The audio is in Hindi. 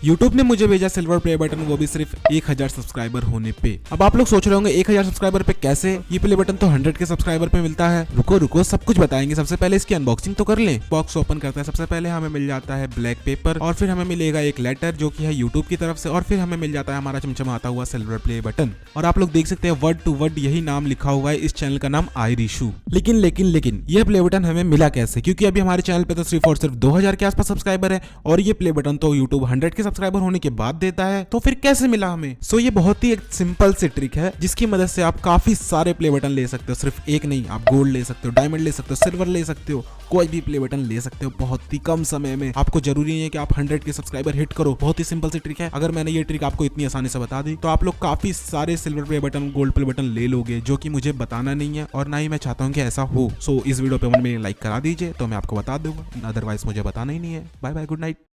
यूट्यूब ने मुझे भेजा सिल्वर प्ले बटन, वो भी सिर्फ 1000 सब्सक्राइबर होने पे। अब आप लोग सोच रहे होंगे 1000 सब्सक्राइबर पे कैसे, ये प्ले बटन तो 100 के सब्सक्राइबर पे मिलता है। रुको रुको, सब कुछ बताएंगे। सबसे पहले इसकी अनबॉक्सिंग तो कर लें। बॉक्स ओपन करते हैं। सबसे पहले हमें मिल जाता है ब्लैक पेपर, और फिर हमें मिलेगा एक लेटर जो कि है यूट्यूब की तरफ से, और फिर हमें मिल जाता है हमारा चमचमाता हुआ सिल्वर प्ले बटन। और आप लोग देख सकते हैं वर्ड टू वर्ड यही नाम लिखा हुआ है। इस चैनल का नाम आयरिशु। लेकिन ये प्ले बटन हमें मिला कैसे, क्योंकि अभी हमारे चैनल पे तो सिर्फ और सिर्फ 2000 के आसपास सब्सक्राइबर है, और ये प्ले बटन तो यूट्यूब 100 के सब्सक्राइबर होने के बाद देता है। तो फिर कैसे मिला हमें? ये बहुत ही एक सिंपल सी ट्रिक है जिसकी मदद से आप काफी सारे प्ले बटन ले सकते हो। सिर्फ एक नहीं, आप गोल्ड ले सकते हो, डायमंड ले सकते हो, सिल्वर ले सकते हो, कोई भी प्ले बटन ले सकते हो बहुत ही कम समय में। आपको जरूरी नहीं है कि आप 100 के सब्सक्राइबर हिट करो। बहुत ही सिंपल सी ट्रिक है। अगर मैंने ये ट्रिक आपको इतनी आसानी से बता दी तो आप लोग काफी सारे silver play button, gold play button ले लोगे, जो कि मुझे बताना नहीं है और ना ही मैं चाहता हूँ कि ऐसा हो। इस वीडियो पे 1 मिलियन लाइक करा दीजिए तो मैं आपको बता दूंगा, अदरवाइज मुझे बताना ही नहीं है। Bye bye, good night.